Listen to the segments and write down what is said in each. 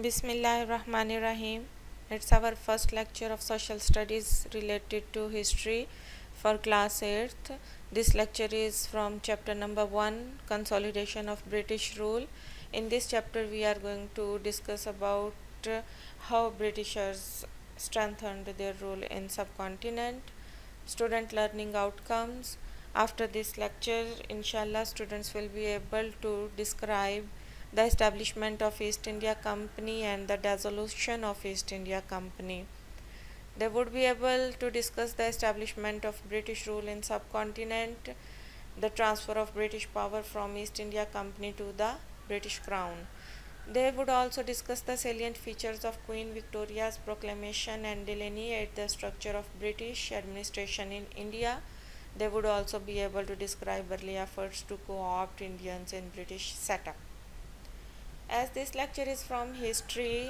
Bismillahirrahmanirrahim. It's our first lecture of social studies related to history for class 8th. This lecture is from chapter number 1, Consolidation of British Rule. In this chapter we are going to discuss about how Britishers strengthened their rule in subcontinent, student learning outcomes. After this lecture, inshallah, students will be able to describe the establishment of East India Company and the dissolution of East India Company. They would be able to discuss the establishment of British rule in subcontinent, the transfer of British power from East India Company to the British Crown. They would also discuss the salient features of Queen Victoria's proclamation and delineate the structure of British administration in India. They would also be able to describe early efforts to co-opt Indians in British setup. As this lecture is from history,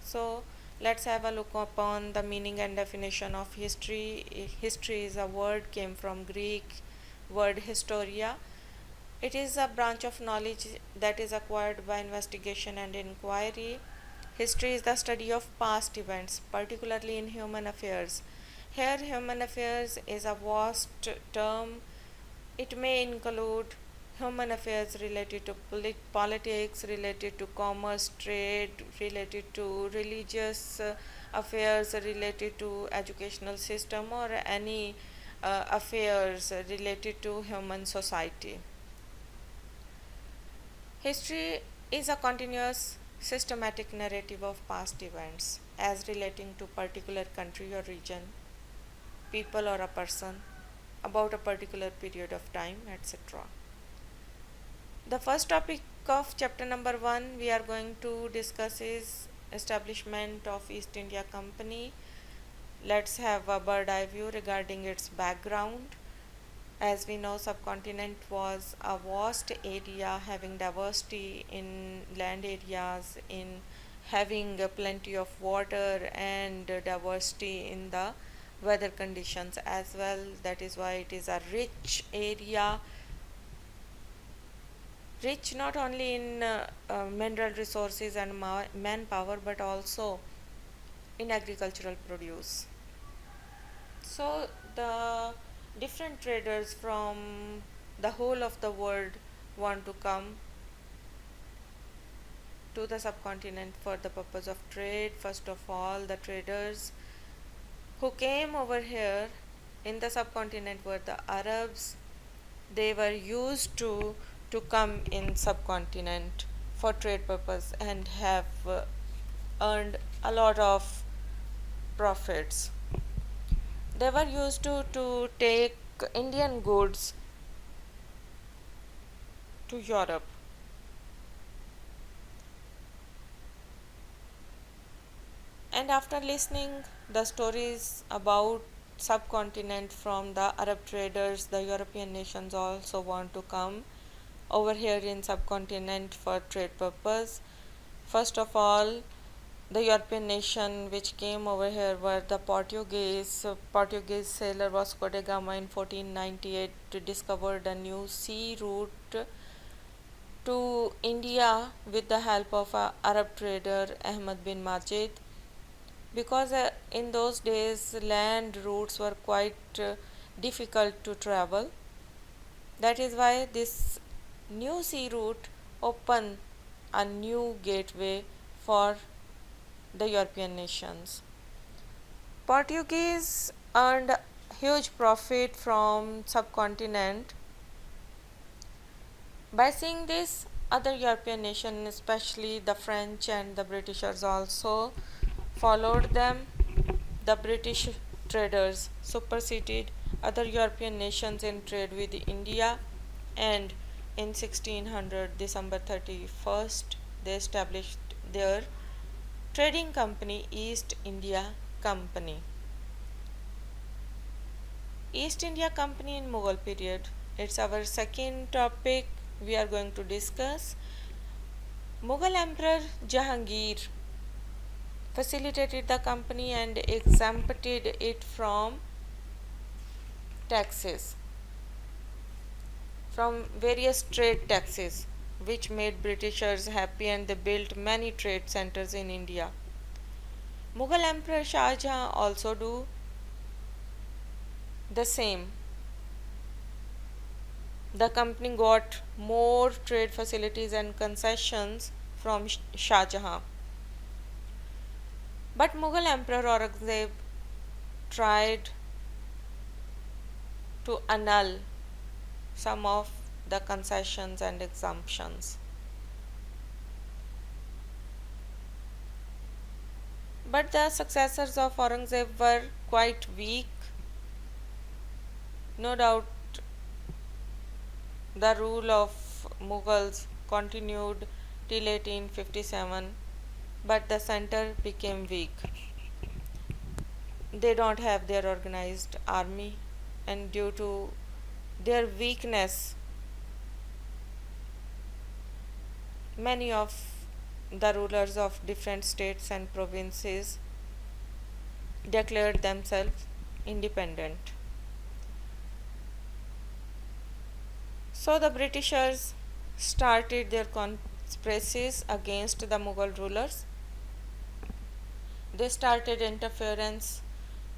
so let's have a look upon the meaning and definition of history. History is a word came from Greek word historia. It is a branch of knowledge that is acquired by investigation and inquiry. History is the study of past events, particularly in human affairs. Here, human affairs is a vast term. It may include human affairs related to politics, related to commerce, trade, related to religious affairs, related to educational system, or any affairs related to human society. History is a continuous systematic narrative of past events as relating to particular country or region, people or a person, about a particular period of time, etc. The first topic of chapter number 1 we are going to discuss is establishment of East India Company. Let's have a bird eye view regarding its background. As we know, subcontinent was a vast area having diversity in land areas, in having plenty of water and diversity in the weather conditions as well. That is why it is a rich area, rich not only in mineral resources and manpower but also in agricultural produce. So the different traders from the whole of the world want to come to the subcontinent for the purpose of trade. First of all, the traders who came over here in the subcontinent were the Arabs. They were used to come in subcontinent for trade purpose and have earned a lot of profits. They were used to take Indian goods to Europe. And after listening the stories about subcontinent from the Arab traders, the European nations also want to come over here in subcontinent for trade purpose. First of all, the European nation which came over here were the Portuguese. Portuguese sailor Vasco da Gama in 1498 discovered a new sea route to India with the help of a Arab trader Ahmad bin Majid, because in those days land routes were quite difficult to travel. That is why this new sea route opened a new gateway for the European nations. Portuguese earned huge profit from subcontinent. By seeing this, other European nations, especially the French and the Britishers, also followed them. The British traders superseded other European nations in trade with India, and in 1600 December 31st they established their trading company, East India Company. East India Company in Mughal period, it's our second topic we are going to discuss. Mughal Emperor Jahangir facilitated the company and exempted it from taxes, from various trade taxes. which made Britishers happy, and they built many trade centers in India. Mughal Emperor Shah Jahan also do the same. The company got more trade facilities and concessions from Shah Jahan. But Mughal Emperor Aurangzeb tried to annul some of the concessions and exemptions. But the successors of Aurangzeb were quite weak. No doubt the rule of Mughals continued till 1857, but the center became weak. They don't have their organized army, and due to their weakness, many of the rulers of different states and provinces declared themselves independent. So the Britishers started their conspiracies against the Mughal rulers. They started interference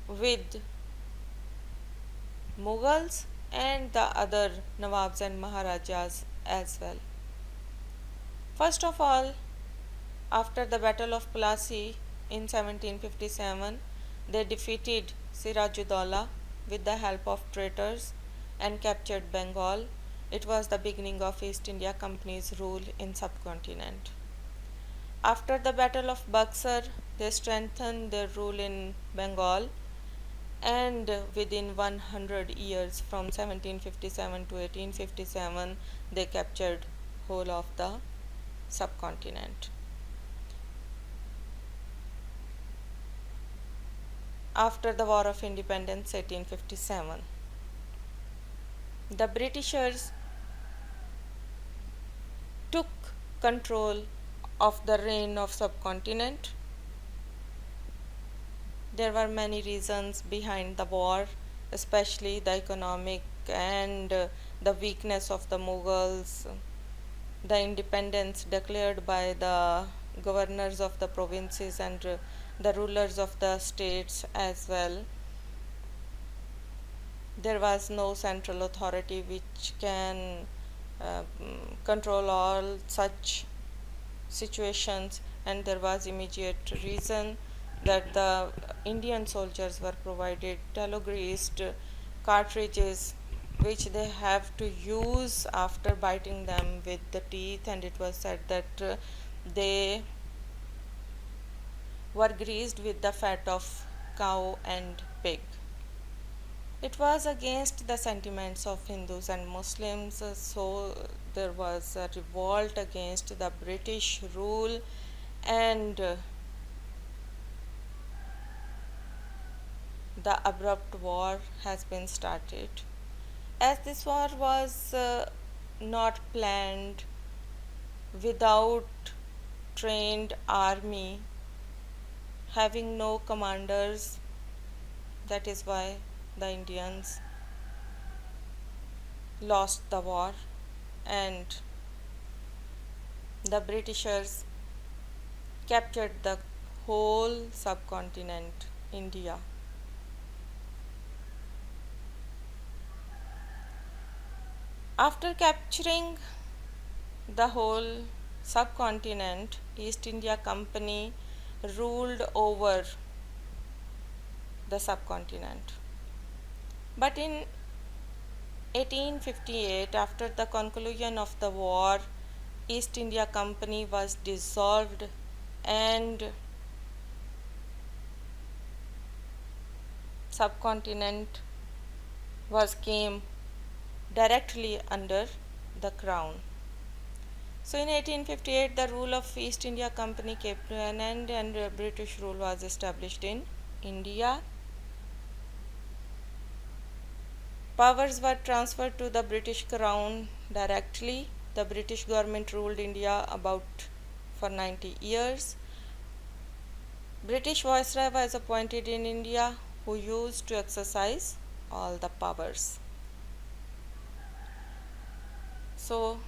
with Mughals and the other Nawabs and Maharajas as well. First of all, after the Battle of Plassey in 1757, they defeated Sirajuddaula with the help of traitors and captured Bengal. It was the beginning of East India Company's rule in subcontinent. After the Battle of Buxar, they strengthened their rule in Bengal, and within 100 years from 1757 to 1857 they captured whole of the subcontinent. After the War of Independence 1857, the Britishers took control of the reign of subcontinent. There were many reasons behind the war, especially the economic and the weakness of the Mughals, the independence declared by the governors of the provinces and the rulers of the states as well. There was no central authority which can control all such situations, and there was immediate reason that the Indian soldiers were provided tallow greased cartridges which they have to use after biting them with the teeth, and it was said that they were greased with the fat of cow and pig. It was against the sentiments of Hindus and Muslims, so there was a revolt against the British rule, and the abrupt war has been started. As this war was not planned without trained army, having no commanders, that is why the Indians lost the war, and the Britishers captured the whole subcontinent, India. After capturing the whole subcontinent, East India Company ruled over the subcontinent. But in 1858, after the conclusion of the war, East India Company was dissolved, and subcontinent came directly under the crown. So in 1858 the rule of East India Company came to an end, and British rule was established in India. Powers were transferred to the British Crown directly. The British government ruled India about for 90 years. British Viceroy was appointed in India, who used to exercise all the powers. So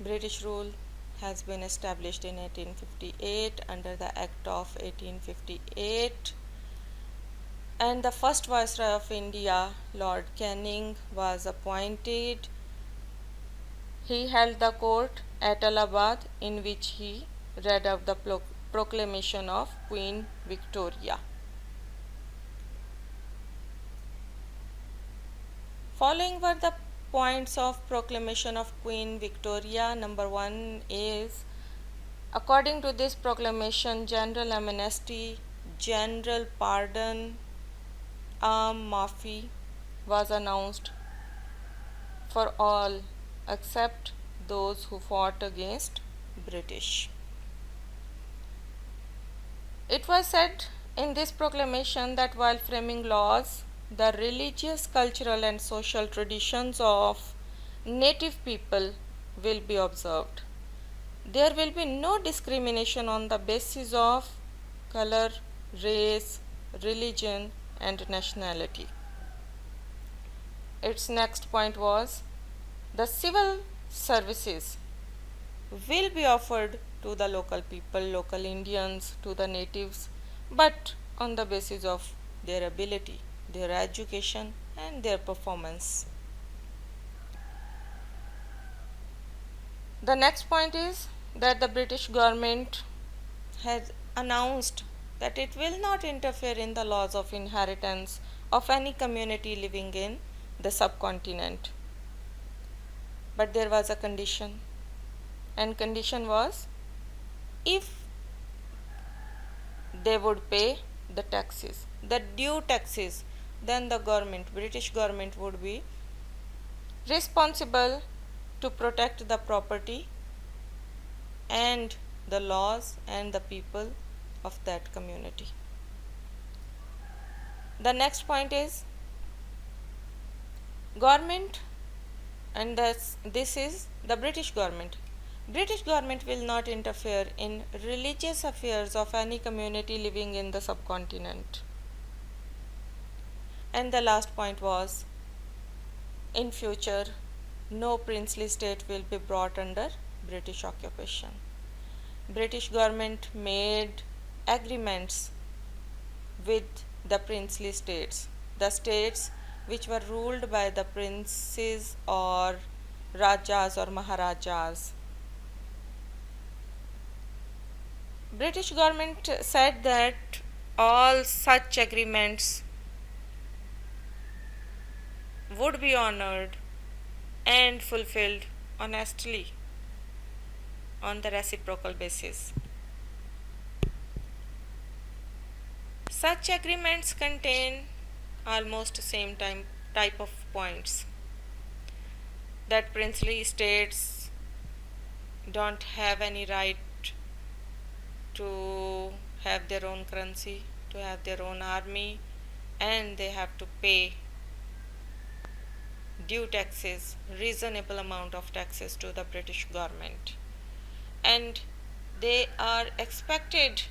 British rule has been established in 1858 under the Act of 1858, and the first Viceroy of India, Lord Canning, was appointed. He held the court at Allahabad, in which he read out the proclamation of Queen Victoria. Following were the points of proclamation of Queen Victoria. Number 1 is, according to this proclamation, general amnesty, general pardon, arm mafi was announced for all except those who fought against British. It was said in this proclamation that while framing laws, the religious, cultural, and social traditions of native people will be observed. There will be no discrimination on the basis of color, race, religion, and nationality. Its next point was, the civil services will be offered to the local people, local Indians, to the natives, but on the basis of their ability, their education, and their performance. The next point is that the British government has announced that it will not interfere in the laws of inheritance of any community living in the subcontinent. But there was a condition, and condition was, if they would pay the taxes, the due taxes, then the government, British government, would be responsible to protect the property and the laws and the people of that community. The next point is, government, and this is the British government. British government will not interfere in religious affairs of any community living in the subcontinent. And the last point was, in future, no princely state will be brought under British occupation. British government made agreements with the princely states, the states which were ruled by the princes or rajas or maharajas. British government said that all such agreements would be honored and fulfilled honestly on the reciprocal basis. Such agreements contain almost same type of points, that princely states don't have any right to have their own currency, to have their own army, and they have to pay due taxes, reasonable amount of taxes to the British government, and they are expected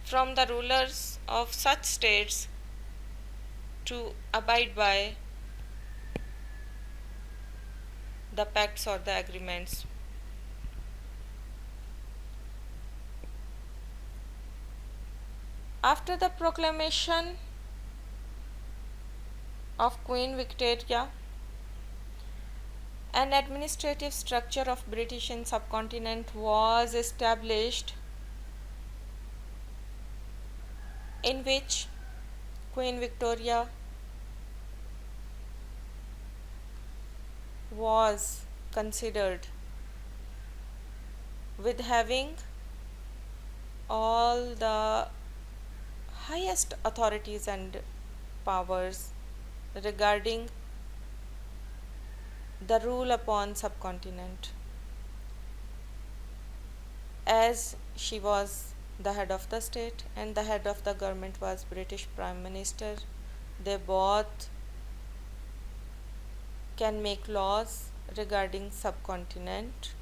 from the rulers of such states to abide by the pacts or the agreements. After the proclamation of Queen Victoria, an administrative structure of British in subcontinent was established, in which Queen Victoria was considered with having all the highest authorities and powers regarding the rule upon subcontinent, as she was the head of the state and the head of the government was British Prime Minister. They both can make laws regarding subcontinent.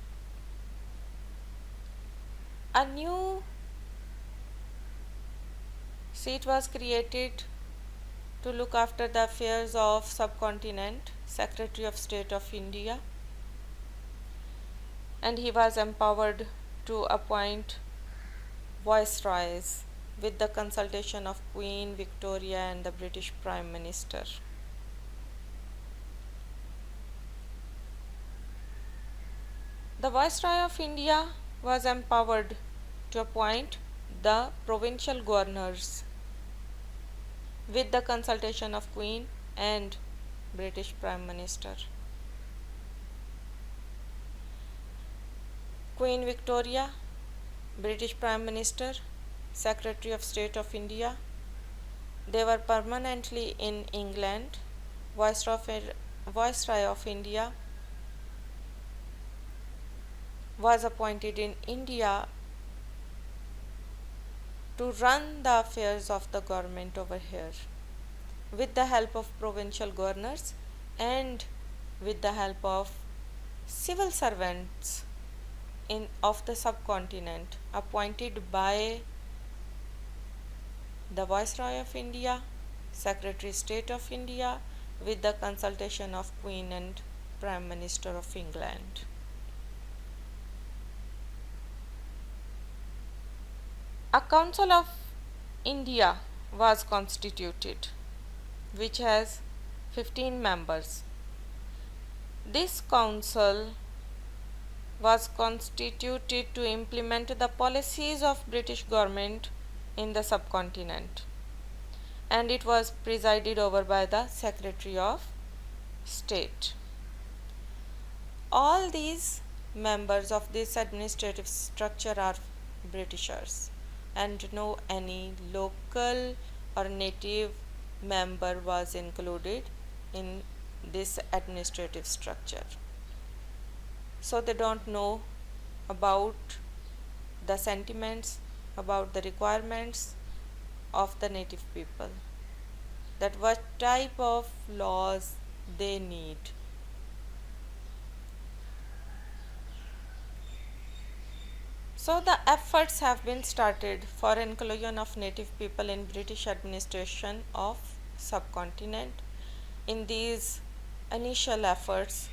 A new seat was created to look after the affairs of subcontinent, Secretary of State of India. and he was empowered to appoint viceroys with the consultation of Queen Victoria and the British Prime Minister. The Viceroy of India was empowered to appoint the provincial governors with the consultation of Queen and British Prime Minister. Queen Victoria, British Prime Minister, Secretary of State of India, they were permanently in England. Viceroy of India was appointed in India to run the affairs of the government over here with the help of provincial governors and with the help of civil servants of the subcontinent appointed by the Viceroy of India, Secretary of State of India, with the consultation of Queen and Prime Minister of England. A Council of India was constituted, which has 15 members. This council was constituted to implement the policies of British government in the subcontinent, and it was presided over by the Secretary of State. All these members of this administrative structure are Britishers, and no any local or native member was included in this administrative structure. So they don't know about the sentiments, about the requirements of the native people, that what type of laws they need. So the efforts have been started for inclusion of native people in British administration of subcontinent. In these initial efforts,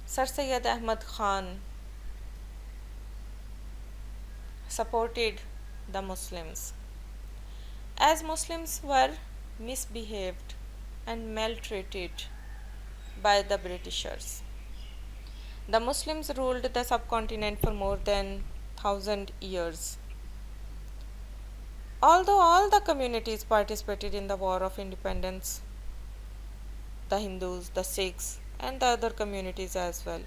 Sir Syed Ahmad Khan supported the Muslims, as Muslims were misbehaved and maltreated by the Britishers. The Muslims ruled the subcontinent for more than 1,000 years. Although all the communities participated in the War of Independence, the Hindus, the Sikhs, and the other communities as well,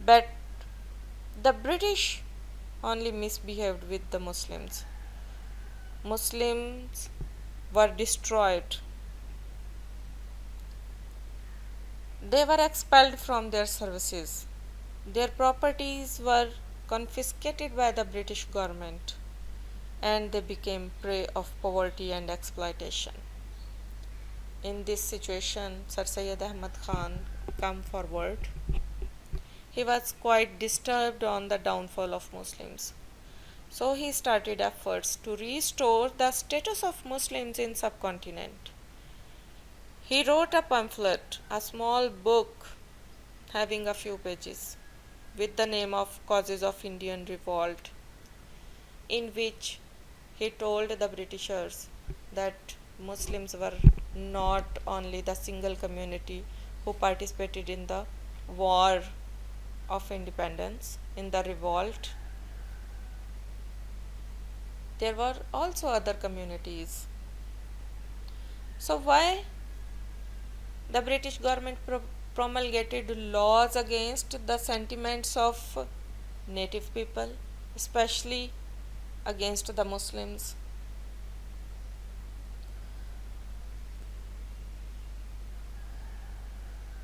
but the British only misbehaved with the Muslims. Muslims were destroyed. They were expelled from their services. Their properties were confiscated by the British government, and they became prey of poverty and exploitation. In this situation, Sir Syed Ahmad Khan came forward. He was quite disturbed on the downfall of Muslims. So he started efforts to restore the status of Muslims in subcontinent. He wrote a pamphlet, a small book having a few pages, with the name of Causes of Indian Revolt, in which he told the Britishers that Muslims were not only the single community who participated in the war of independence, in the revolt. There were also other communities. So why the British government promulgated laws against the sentiments of native people, especially against the Muslims?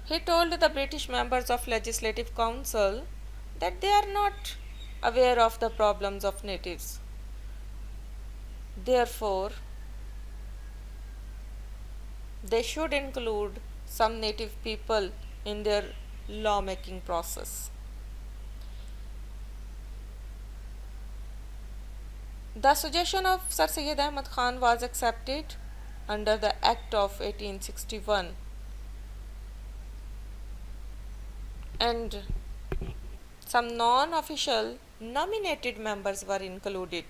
He told the British members of Legislative Council that they are not aware of the problems of natives. Therefore, they should include some native people in their lawmaking process. The suggestion of Sir Syed Ahmad Khan was accepted, under the Act of 1861, and some non-official nominated members were included.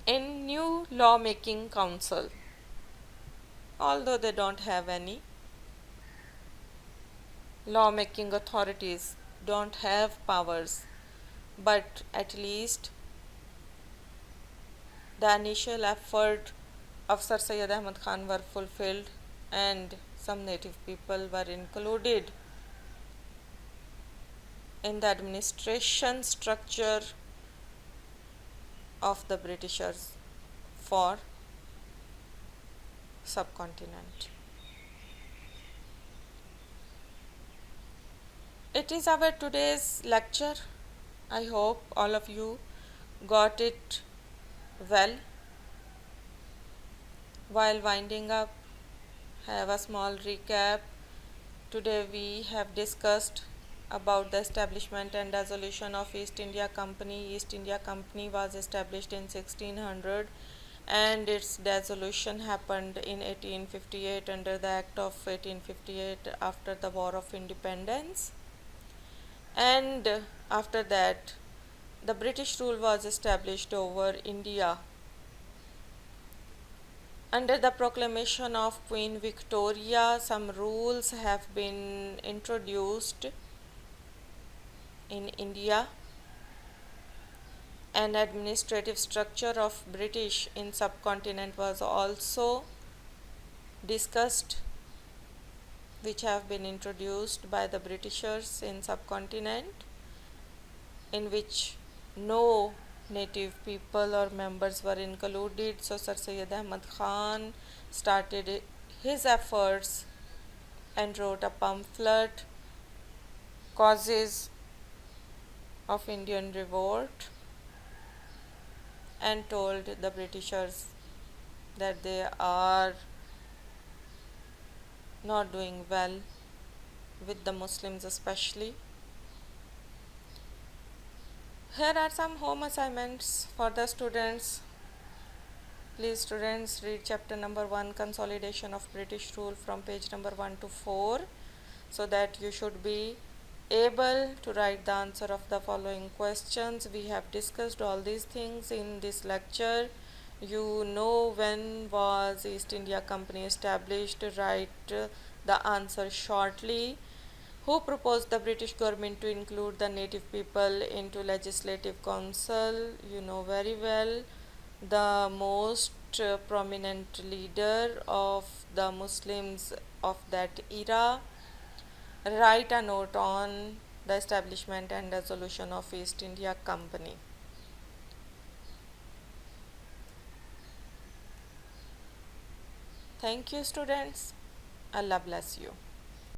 In new lawmaking council, although they don't have any lawmaking authorities, don't have powers, but at least the initial effort of Sir Syed Ahmad Khan were fulfilled and some native people were included in the administration structure of the Britishers for subcontinent. It is our today's lecture. I hope all of you got it well. While winding up, have a small recap. Today we have discussed about the establishment and dissolution of East India Company. East India Company was established in 1600 and its dissolution happened in 1858 under the Act of 1858 after the War of Independence. And after that, the British rule was established over India. Under the proclamation of Queen Victoria, some rules have been introduced in India. An administrative structure of British in subcontinent was also discussed, which have been introduced by the Britishers in subcontinent, in which no native people or members were included. So Sir Syed Ahmad Khan started his efforts and wrote a pamphlet, Causes of Indian Revolt, and told the Britishers that they are not doing well with the Muslims especially. Here are some home assignments for the students. Please students read chapter number 1, Consolidation of British Rule, from page number 1 to 4, so that you should be able to write the answer of the following questions. We have discussed all these things in this lecture. You know when was East India Company established. Write the answer shortly. Who proposed the British government to include the native people into legislative council? You know very well. The most prominent leader of the Muslims of that era. Write a note on the establishment and dissolution of East India Company. Thank you students. Allah bless you.